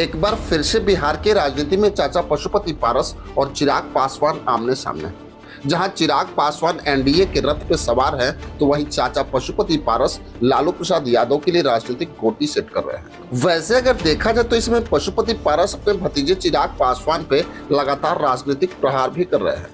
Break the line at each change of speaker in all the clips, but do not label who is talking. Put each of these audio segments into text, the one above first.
एक बार फिर से बिहार के राजनीति में चाचा पशुपति पारस और चिराग पासवान आमने सामने हैं। जहां चिराग पासवान एनडीए के रथ पे सवार हैं, तो वहीं चाचा पशुपति पारस लालू प्रसाद यादव के लिए राजनीतिक गोटी सेट कर रहे हैं। वैसे अगर देखा जाए तो इसमें पशुपति पारस अपने भतीजे चिराग पासवान पे लगातार राजनीतिक प्रहार भी कर रहे हैं,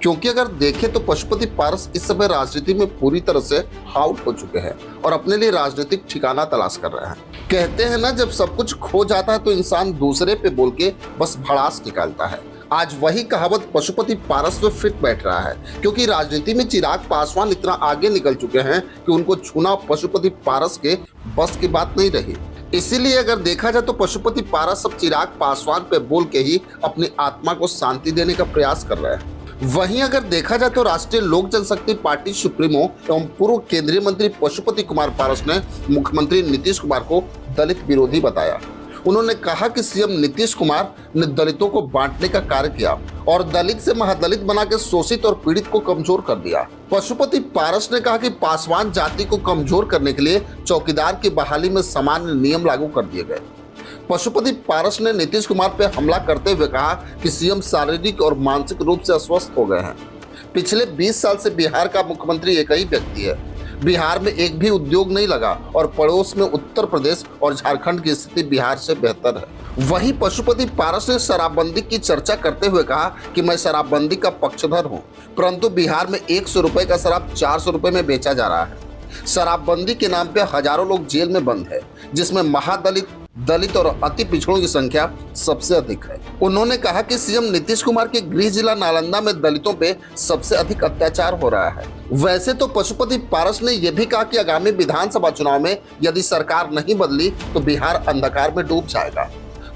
क्योंकि अगर देखें तो पशुपति पारस इस समय राजनीति में पूरी तरह से आउट हो चुके हैं और अपने लिए राजनीतिक ठिकाना तलाश कर रहे हैं। कहते हैं ना, जब सब कुछ खो जाता है तो इंसान दूसरे पे बोल के बस भड़ास निकालता है। आज वही कहावत पशुपति पारस में फिट बैठ रहा है, क्योंकि राजनीति में चिराग पासवान इतना आगे निकल चुके हैं कि उनको छूना पशुपति पारस के बस की बात नहीं रही। इसीलिए अगर देखा जाए तो पशुपति पारस अब चिराग पासवान पे बोल के ही अपनी आत्मा को शांति देने का प्रयास कर रहे हैं। वहीं अगर देखा जाए तो राष्ट्रीय लोक जनशक्ति पार्टी सुप्रीमो एवं पूर्व केंद्रीय मंत्री पशुपति कुमार पारस ने मुख्यमंत्री नीतीश कुमार को दलित विरोधी बताया। उन्होंने कहा कि सीएम नीतीश कुमार ने दलितों को बांटने का कार्य किया और दलित से महादलित बना के शोषित और पीड़ित को कमजोर कर दिया। पशुपति पारस ने कहा कि पासवान जाति को कमजोर करने के लिए चौकीदार की बहाली में सामान्य नियम लागू कर दिए गए। पशुपति पारस ने नीतीश कुमार पर हमला करते हुए कहा कि सीएम शारीरिक और मानसिक रूप से अस्वस्थ हो गए हैं। पिछले 20 साल से बिहार का मुख्यमंत्री एक ही व्यक्ति है। बिहार में एक भी उद्योग नहीं लगा और पड़ोस में उत्तर प्रदेश और झारखंड की स्थिति बिहार से बेहतर है। वहीं पशुपति पारस ने शराबबंदी की चर्चा करते हुए कहा कि मैं शराबबंदी का पक्षधर हूं, परंतु बिहार में 100 रुपए का शराब 400 रुपए में बेचा जा रहा है। शराबबंदी के नाम पे हजारों लोग जेल में बंद है, जिसमें महादलित, दलित और अति पिछड़ों की संख्या सबसे अधिक है। उन्होंने कहा कि सीएम नीतीश कुमार के गृह जिला नालंदा में दलितों पे सबसे अधिक अत्याचार हो रहा है। वैसे तो पशुपति पारस ने यह भी कहा कि आगामी विधानसभा चुनाव में यदि सरकार नहीं बदली तो बिहार अंधकार में डूब जाएगा।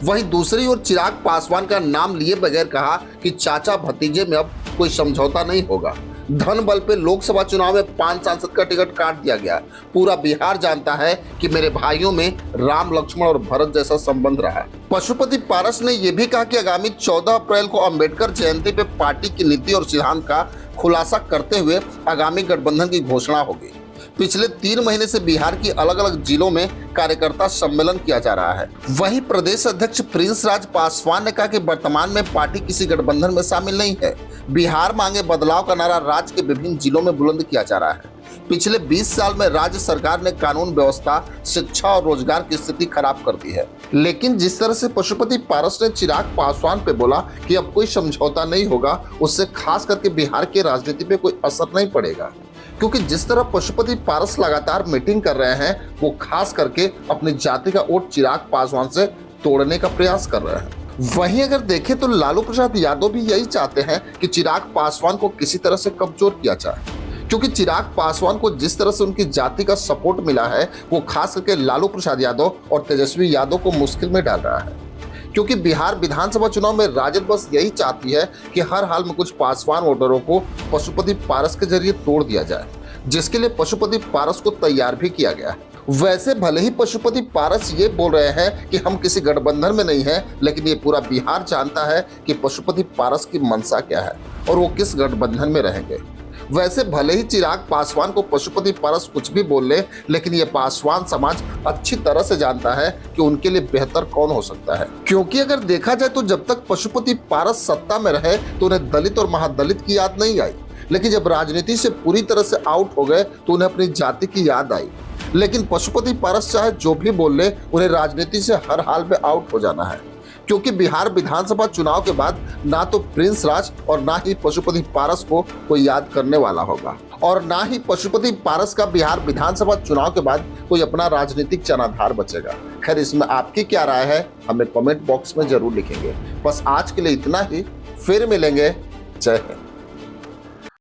वहीं दूसरी ओर चिराग पासवान का नाम लिए बगैर कहा कि चाचा भतीजे में अब कोई समझौता नहीं होगा। धन बल पे लोकसभा चुनाव में 5 सांसद का टिकट काट दिया गया। पूरा बिहार जानता है कि मेरे भाइयों में राम, लक्ष्मण और भरत जैसा संबंध रहा। पशुपति पारस ने यह भी कहा कि आगामी 14 अप्रैल को अंबेडकर जयंती पे पार्टी की नीति और सिद्धांत का खुलासा करते हुए आगामी गठबंधन की घोषणा होगी। पिछले 3 महीने से बिहार की अलग अलग जिलों में कार्यकर्ता सम्मेलन किया जा रहा है। वहीं प्रदेश अध्यक्ष प्रिंस राज पासवान ने कहा कि वर्तमान में पार्टी किसी गठबंधन में शामिल नहीं है। बिहार मांगे बदलाव का नारा राज्य के विभिन्न जिलों में बुलंद किया जा रहा है। पिछले 20 साल में राज्य सरकार ने कानून व्यवस्था, शिक्षा और रोजगार की स्थिति खराब कर दी है। लेकिन जिस तरह से पशुपति पारस ने चिराग पासवान पे बोला कि अब कोई समझौता नहीं होगा, उससे खास करके बिहार के राजनीति पे कोई असर नहीं पड़ेगा, क्योंकि जिस तरह पशुपति पारस लगातार मीटिंग कर रहे हैं, वो खास करके अपनी जाति का वोट चिराग पासवान से तोड़ने का प्रयास कर रहे हैं। वहीं अगर देखें तो लालू प्रसाद यादव भी यही चाहते हैं कि चिराग पासवान को किसी तरह से कमजोर किया जाए, क्योंकि चिराग पासवान को जिस तरह से उनकी जाति का सपोर्ट मिला है, वो खास करके लालू प्रसाद यादव और तेजस्वी यादव को मुश्किल में डाल रहा है। क्योंकि बिहार विधानसभा चुनाव में राजद बस यही चाहती है कि हर हाल में कुछ पासवान वोटरों को पशुपति पारस के जरिए तोड़ दिया जाए, जिसके लिए पशुपति पारस को तैयार भी किया गया है। वैसे भले ही पशुपति पारस ये बोल रहे हैं कि हम किसी गठबंधन में नहीं हैं, लेकिन ये पूरा बिहार जानता है कि पशुपति पारस की मंशा क्या है और वो किस गठबंधन में रहेंगे। वैसे भले ही चिराग पासवान को पशुपति पारस कुछ भी बोल ले, लेकिन ये पासवान समाज अच्छी तरह से जानता है कि उनके लिए बेहतर कौन हो सकता है। क्योंकि अगर देखा जाए तो जब तक पशुपति पारस सत्ता में रहे तो उन्हें दलित और महादलित की याद नहीं आई, लेकिन जब राजनीति से पूरी तरह से आउट हो गए तो उन्हें अपनी जाति की याद आई। लेकिन पशुपति पारस चाहे जो भी बोल ले, उन्हें राजनीति से हर हाल में आउट हो जाना है, क्योंकि बिहार विधानसभा चुनाव के बाद ना तो प्रिंस राज और ना ही पशुपति पारस को कोई याद करने वाला होगा, और ना ही पशुपति पारस का बिहार विधानसभा चुनाव के बाद कोई अपना राजनीतिक जनाधार बचेगा। खैर, इसमें आपकी क्या राय है, हमें कमेंट बॉक्स में जरूर लिखेंगे। बस आज के लिए इतना ही, फिर मिलेंगे। जय हिंद।